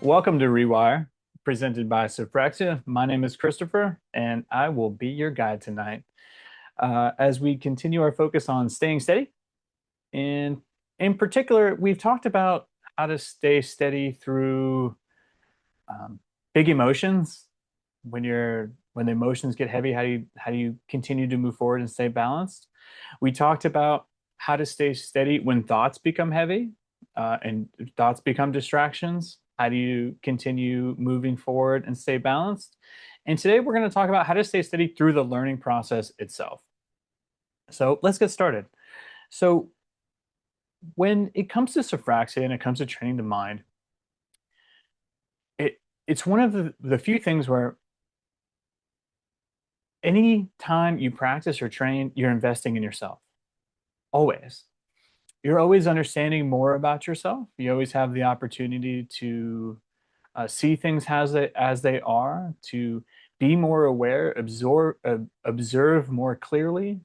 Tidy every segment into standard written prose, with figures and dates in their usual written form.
Welcome to Rewire, presented by SOPHRAXIA. My name is Christopher, and I will be your guide tonight as we continue our focus on staying steady. And in particular, we've talked about how to stay steady through um, big emotions. When the emotions get heavy, how do you continue to move forward and stay balanced? We talked about how to stay steady when thoughts become heavy and thoughts become distractions. How do you continue moving forward and stay balanced? And today we're going to talk about how to stay steady through the learning process itself. So let's get started. So when it comes to sophraxia and it comes to training the mind, it's one of the few things where any time you practice or train, you're investing in yourself. Always. You're always understanding more about yourself. You always have the opportunity to see things as they are, to be more aware, observe more clearly,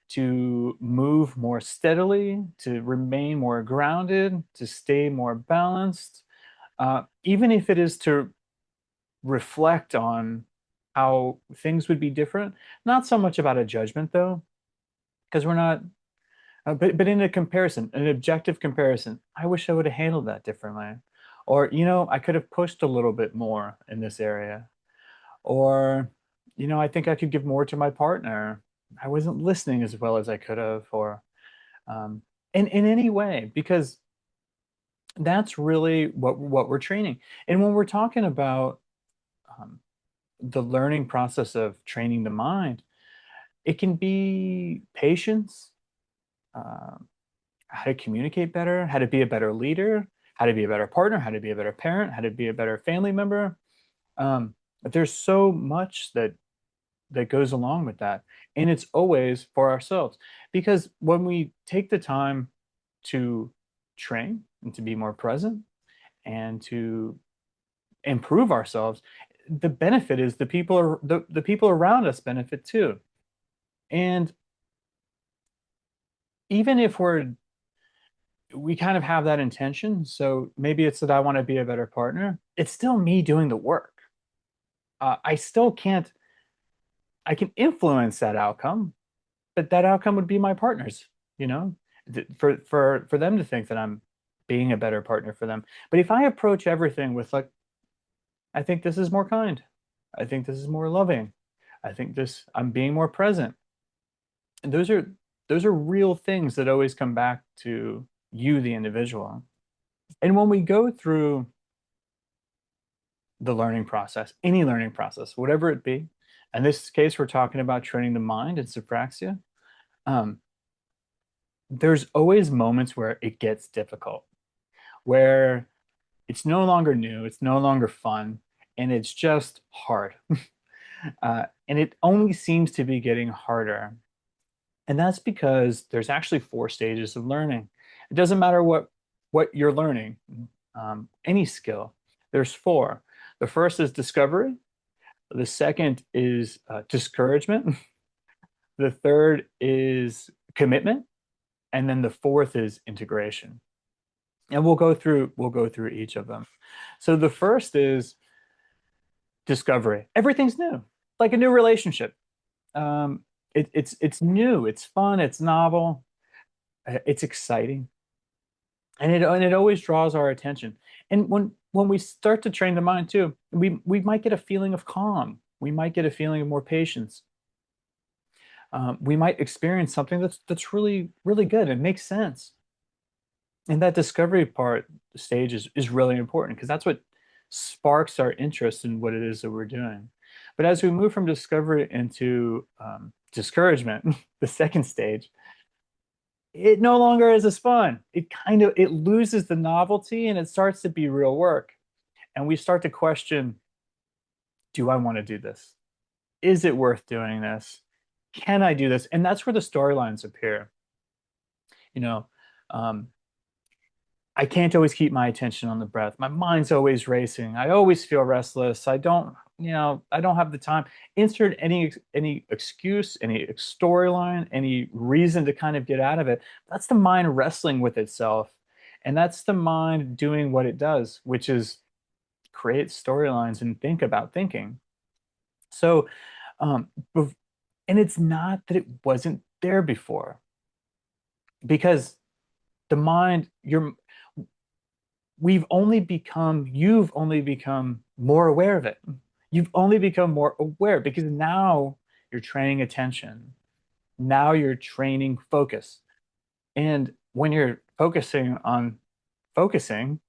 to move more steadily, to remain more grounded, to stay more balanced, even if it is to reflect on how things would be different. Not so much about a judgment, though, because we're not. But in a comparison, an objective comparison, I wish I would have handled that differently. Or, I could have pushed a little bit more in this area. Or, I think I could give more to my partner. I wasn't listening as well as I could have, or in any way, because that's really what we're training. And when we're talking about um, the learning process of training the mind, it can be patience, um, how to communicate better, how to be a better leader, how to be a better partner, how to be a better parent, how to be a better family member. There's so much that goes along with that, and it's always for ourselves. Because when we take the time to train and to be more present and to improve ourselves, the benefit is the people around us benefit too. And even if we kind of have that intention. So maybe it's that I want to be a better partner. It's still me doing the work. I still can't, I can influence that outcome, but that outcome would be my partner's, you know, for them to think that I'm being a better partner for them. But if I approach everything with like, I think this is more kind. I think this is more loving. I think I'm being more present. And those are real things that always come back to you, the individual. And when we go through the learning process, any learning process, whatever it be, in this case, we're talking about training the mind and sophraxia, um, there's always moments where it gets difficult, where it's no longer new, it's no longer fun, and it's just hard. And it only seems to be getting harder. And that's because there's actually four stages of learning. It doesn't matter what you're learning, any skill. There's four. The first is discovery. The second is discouragement. The third is commitment, and then the fourth is integration. And we'll go through each of them. So the first is discovery. Everything's new, like a new relationship. Um, it's new, it's fun, it's novel, it's exciting, and it always draws our attention. And when we start to train the mind too, we might get a feeling of calm. We might get a feeling of more patience. We might experience something that's really really good and makes sense. And that discovery part stage is really important because that's what sparks our interest in what it is that we're doing. But as we move from discovery into discouragement, the second stage, it no longer is as fun. It loses the novelty and it starts to be real work. And we start to question, do I want to do this? Is it worth doing this? Can I do this? And that's where the storylines appear. You know, um, I can't always keep my attention on the breath. My mind's always racing. I always feel restless. I don't have the time. Insert any excuse, any storyline, any reason to kind of get out of it. That's the mind wrestling with itself. And that's the mind doing what it does, which is create storylines and think about thinking. So, um, and it's not that it wasn't there before, because the mind, you've only become more aware of it. You've only become more aware because now you're training attention. Now you're training focus. And when you're focusing on focusing,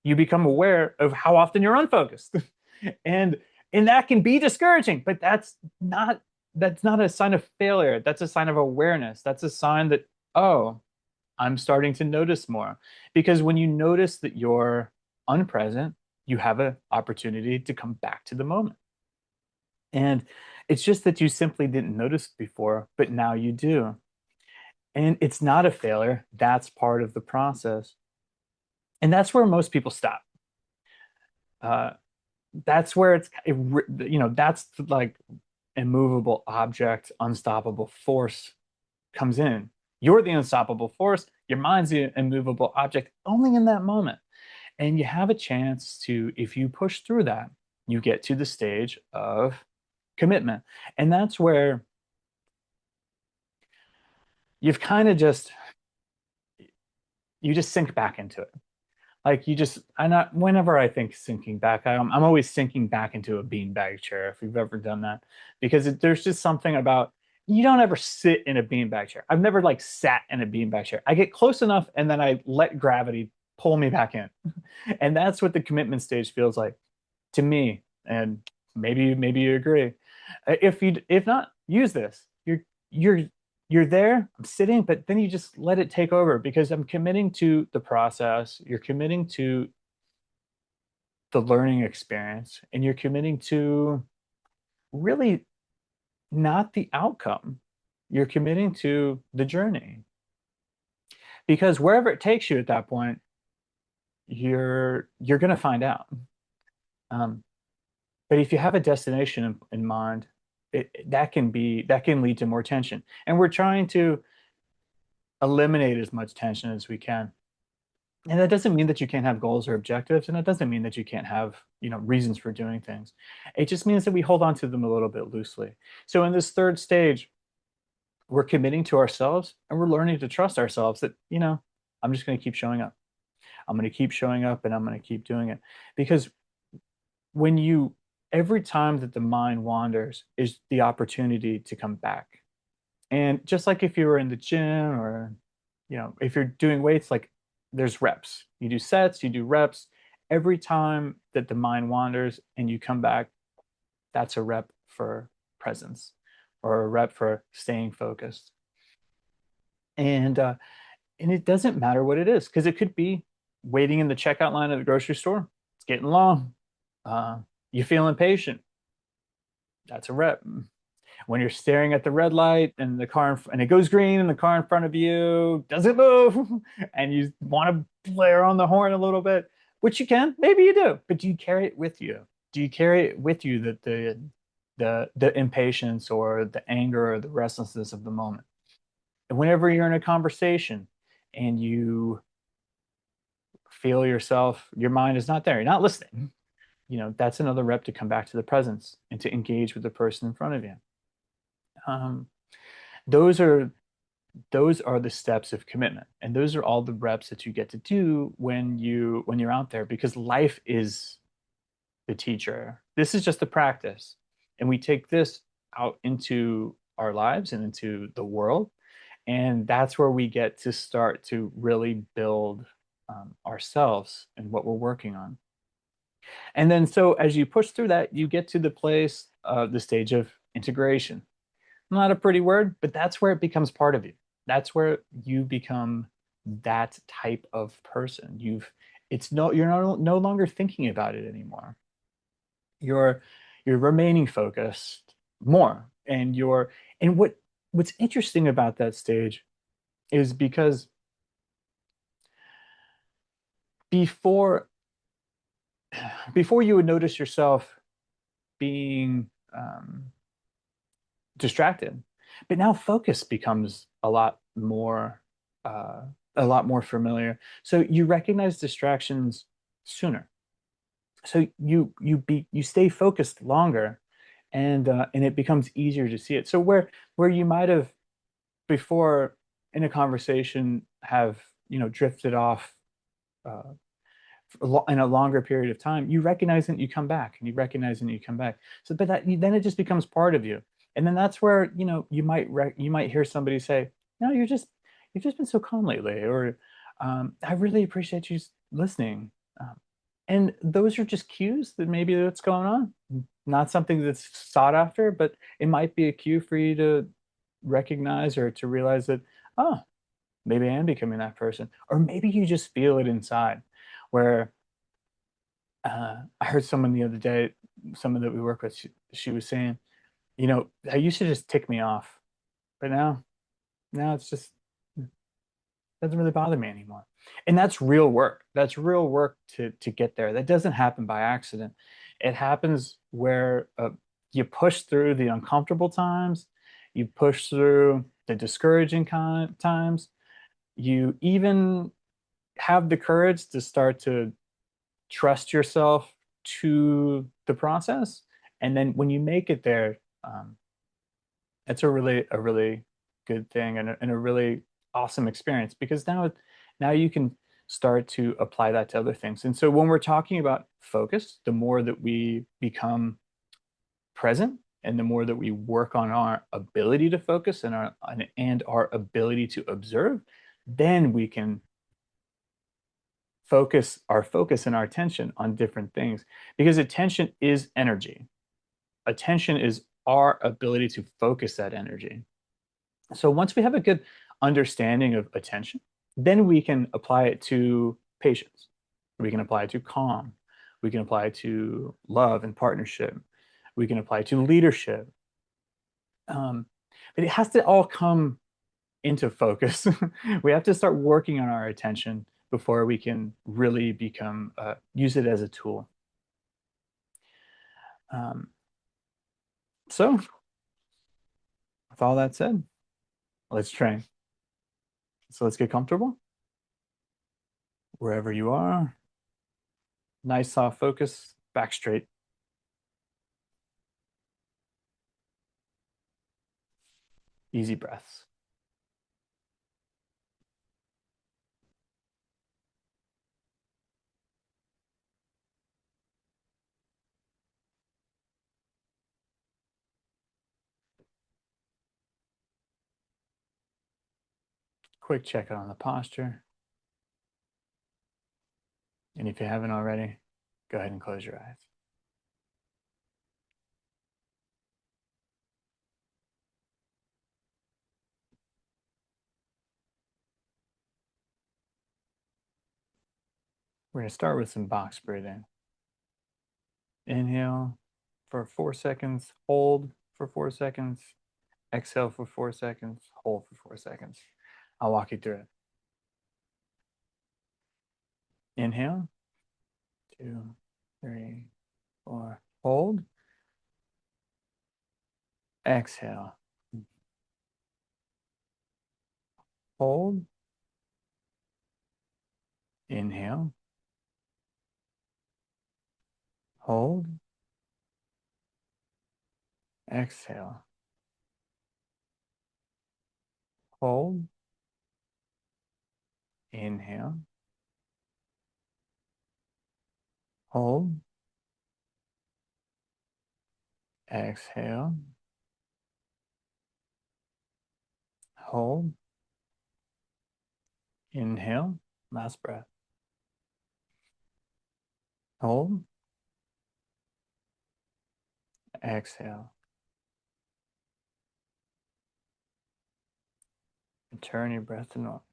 you become aware of how often you're unfocused. and and that can be discouraging, but that's not a sign of failure. That's a sign of awareness. That's a sign that, oh, I'm starting to notice more. Because when you notice that you're unpresent, you have an opportunity to come back to the moment. And it's just that you simply didn't notice before, but now you do. And it's not a failure. That's part of the process. And that's where most people stop. Uh, that's where that's like immovable object, unstoppable force comes in. You're the unstoppable force. Your mind's the immovable object only in that moment. And you have a chance to, if you push through that, you get to the stage of commitment. And that's where you've kind of just, you just sink back into it. Like I not whenever I think sinking back, I'm always sinking back into a beanbag chair if you've ever done that, because there's just something about, you don't ever sit in a beanbag chair. I've never like sat in a beanbag chair. I get close enough and then I let gravity pull me back in, and that's what the commitment stage feels like to me. And maybe you agree. If not, use this. You're you're there, I'm sitting, but then you just let it take over because I'm committing to the process. You're committing to the learning experience, and you're committing to really not the outcome. You're committing to the journey, because wherever it takes you at that point, you're going to find out. Um, but if you have a destination in mind, that can lead to more tension, and we're trying to eliminate as much tension as we can. And that doesn't mean that you can't have goals or objectives, and it doesn't mean that you can't have, reasons for doing things. It just means that we hold on to them a little bit loosely. So in this third stage, we're committing to ourselves and we're learning to trust ourselves that, I'm just going to keep showing up. I'm going to keep showing up and I'm going to keep doing it. Because when you, every time that the mind wanders is the opportunity to come back. And just like if you were in the gym, or, if you're doing weights, like there's reps. You do sets, you do reps. Every time that the mind wanders and you come back, that's a rep for presence, or a rep for staying focused. And and it doesn't matter what it is, because it could be waiting in the checkout line at the grocery store. It's getting long. You feel impatient. That's a rep. When you're staring at the red light and and it goes green and the car in front of you doesn't move, and you want to blare on the horn a little bit, which you can, maybe you do, but do you carry it with you? Do you carry it with you, that the impatience or the anger or the restlessness of the moment? And whenever you're in a conversation and you feel your mind is not there, you're not listening, that's another rep to come back to the presence and to engage with the person in front of you. Um, those are the steps of commitment, and those are all the reps that you get to do when you're out there, because life is the teacher. This is just the practice, and we take this out into our lives and into the world, and that's where we get to start to really build ourselves and what we're working on. And then, so as you push through that, you get to the stage of integration. Not a pretty word, but that's where it becomes part of you. That's where you become that type of person. You're no longer thinking about it anymore. You're remaining focused more, and what's interesting about that stage is because before before you would notice yourself being distracted, but now focus becomes a lot more familiar. So you recognize distractions sooner. So you stay focused longer, and it becomes easier to see it. So where you might have before in a conversation have drifted off uh, in a longer period of time, you recognize it and you come back, and you recognize it and you come back. So, but then it just becomes part of you, and then that's where you might hear somebody say, "No, you've just been so calm lately," or "I really appreciate you listening." And those are just cues that maybe that's going on. Not something that's sought after, but it might be a cue for you to recognize or to realize that, oh, maybe I am becoming that person. Or maybe you just feel it inside. Where I heard someone the other day, someone that we work with, she was saying, I used to just tick me off, but now it's just doesn't really bother me anymore. And that's real work. That's real work to get there. That doesn't happen by accident. It happens where you push through the uncomfortable times, you push through the discouraging times, you even have the courage to start to trust yourself to the process. And then when you make it there, it's a really good thing, and a really awesome experience, because now you can start to apply that to other things. And so when we're talking about focus, the more that we become present and the more that we work on our ability to focus and our ability to observe, then we can focus and our attention on different things, because attention is energy. Attention is our ability to focus that energy. So once we have a good understanding of attention, then we can apply it to patience. We can apply it to calm. We can apply it to love and partnership. We can apply it to leadership. Um, but it has to all come into focus. We have to start working on our attention before we can really use it as a tool. Um, so, with all that said, let's train. So let's get comfortable wherever you are. Nice soft focus, back straight. Easy breaths. Quick check on the posture. And if you haven't already, go ahead and close your eyes. We're going to start with some box breathing. Inhale for 4 seconds, hold for 4 seconds, exhale for 4 seconds, hold for 4 seconds. I'll walk you through it. Inhale, 2, 3, 4, hold, exhale, hold, inhale, hold, exhale, hold, inhale, hold, exhale, hold, inhale, last breath, hold, exhale, and turn your breath to normal.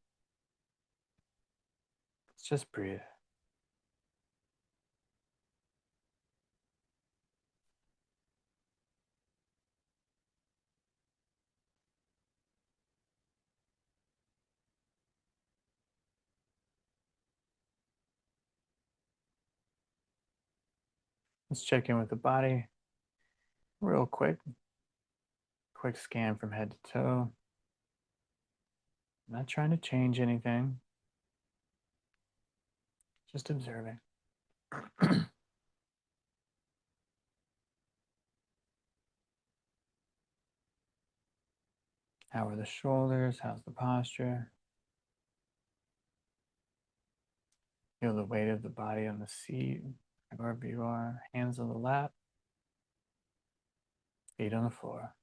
Let's just breathe. Let's check in with the body real quick. Quick scan from head to toe. Not trying to change anything, just observing. How are the shoulders? How's the posture? Feel the weight of the body on the seat, wherever you are. Hands on the lap, feet on the floor.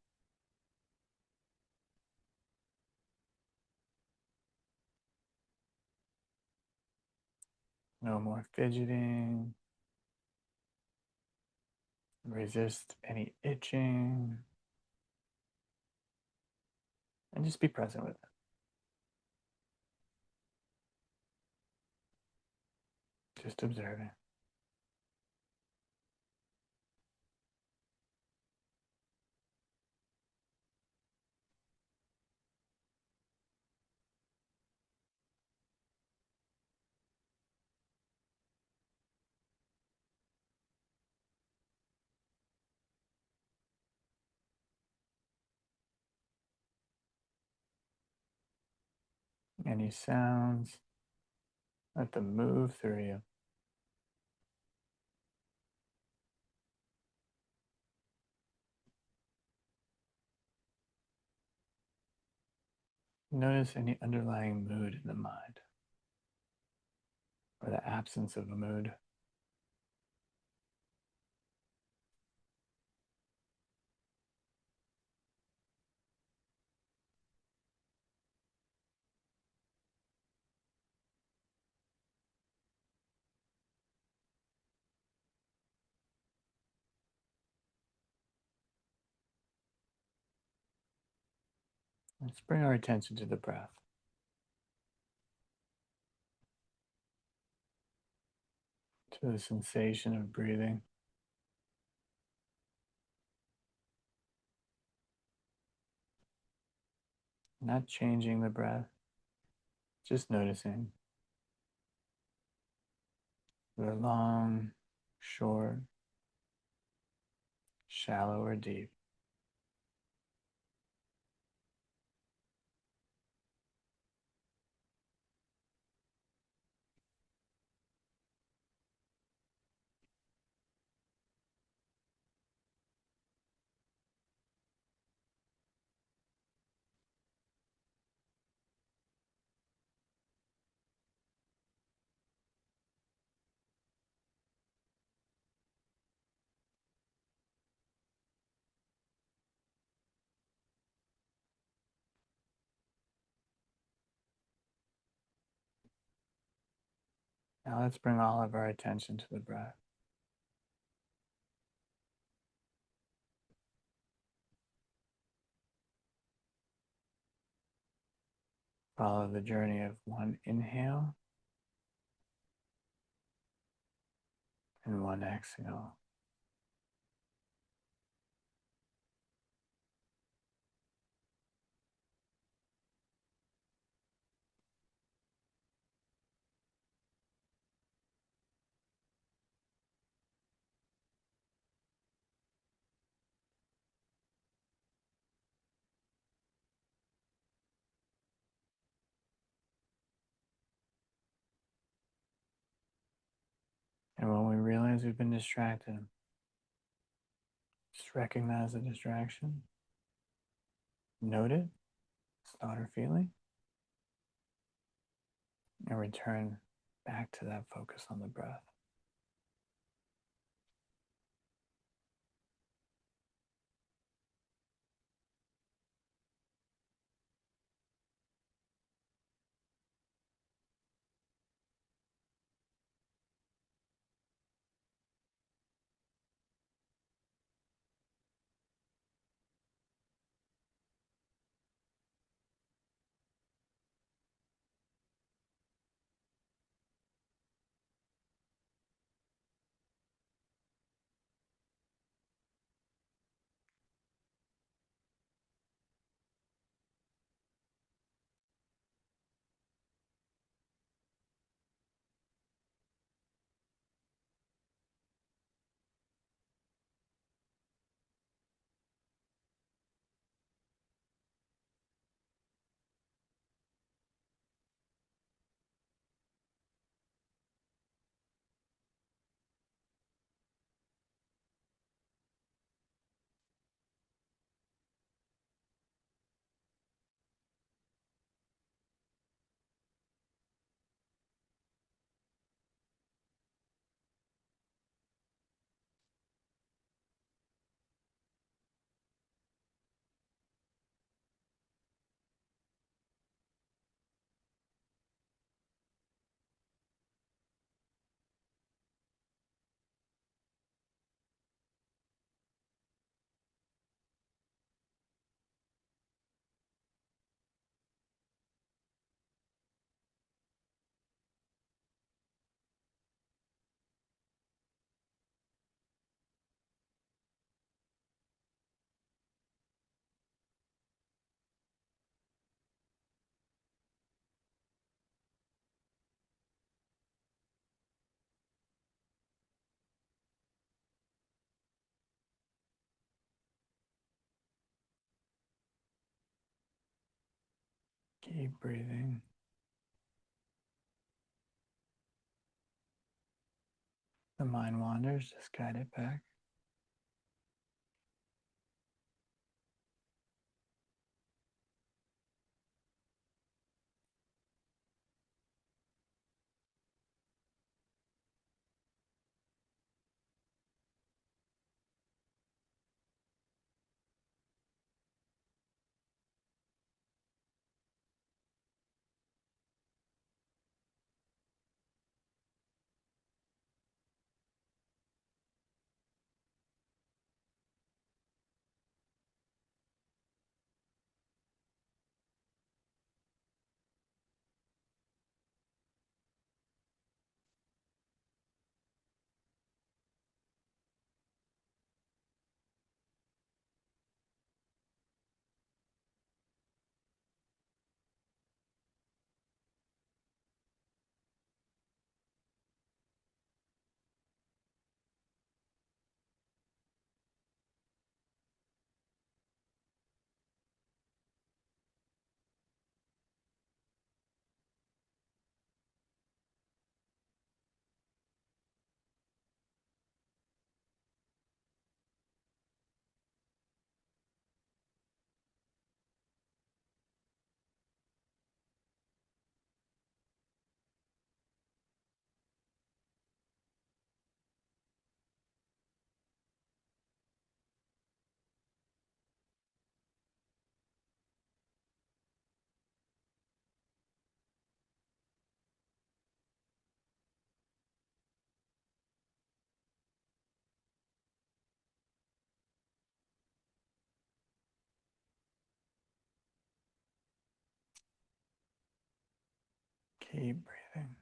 No more fidgeting. Resist any itching. And just be present with it. Just observing. Any sounds, let them move through you. Notice any underlying mood in the mind or the absence of a mood. Let's bring our attention to the breath, to the sensation of breathing. Not changing the breath, just noticing whether long, short, shallow, or deep. Now let's bring all of our attention to the breath. Follow the journey of one inhale and one exhale. And when we realize we've been distracted, just recognize the distraction, note it, thought or feeling, and return back to that focus on the breath. Keep breathing. The mind wanders, just guide it back. Keep breathing.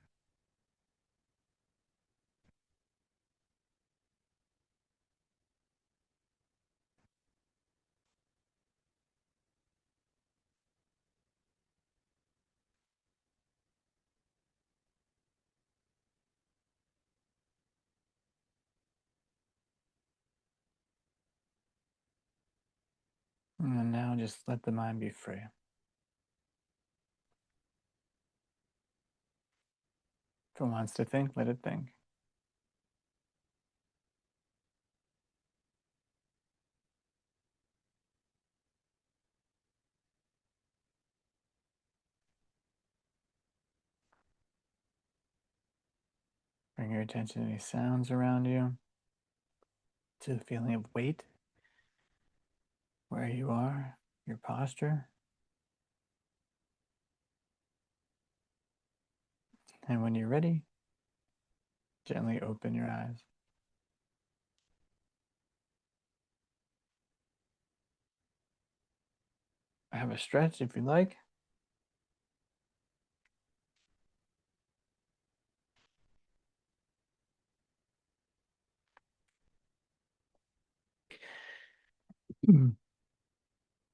And now just let the mind be free. If it wants to think, let it think. Bring your attention to any sounds around you, to the feeling of weight, where you are, your posture. And when you're ready, gently open your eyes. Have a stretch if you like.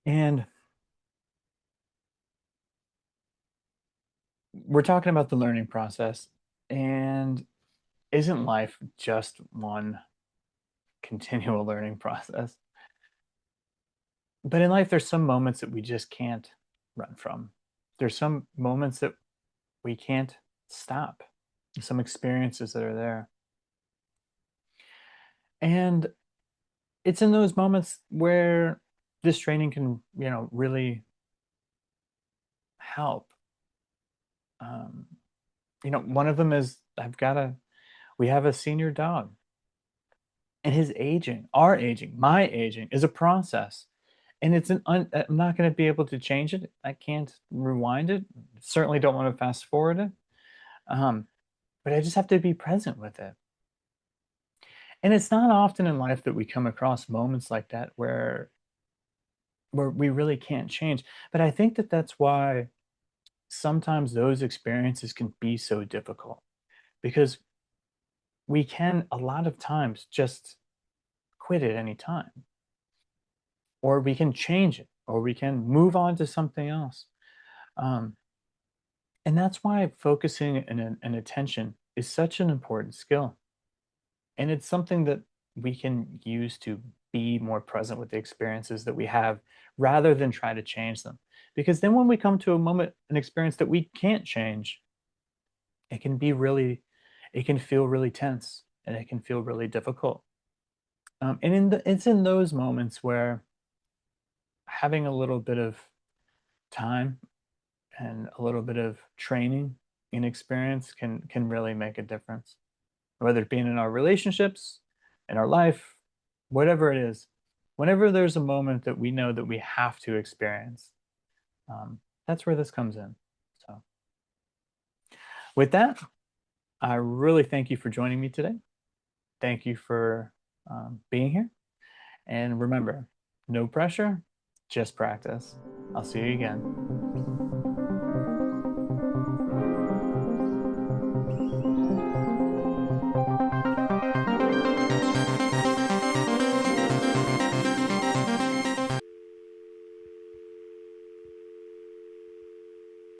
And we're talking about the learning process. And isn't life just one continual learning process? But in life, there's some moments that we just can't run from. There's some moments that we can't stop, some experiences that are there. And it's in those moments where this training can, really help. Um, one of them is we have a senior dog, and his aging, our aging, my aging is a process. And I'm not going to be able to change it. I can't rewind it. Certainly don't want to fast forward it. Um, but I just have to be present with it. And it's not often in life that we come across moments like that where we really can't change. But I think that that's why sometimes those experiences can be so difficult, because we can a lot of times just quit at any time, or we can change it, or we can move on to something else. Um, and that's why focusing and attention is such an important skill. And it's something that we can use to be more present with the experiences that we have rather than try to change them. Because then when we come to a moment, an experience that we can't change, it can be really, it can feel really tense and it can feel really difficult. It's in those moments where having a little bit of time and a little bit of training and experience can really make a difference, whether it be in our relationships, in our life, whatever it is. Whenever there's a moment that we know that we have to experience, that's where this comes in. So, with that, I really thank you for joining me today. Thank you for being here. And remember, no pressure, just practice. I'll see you again.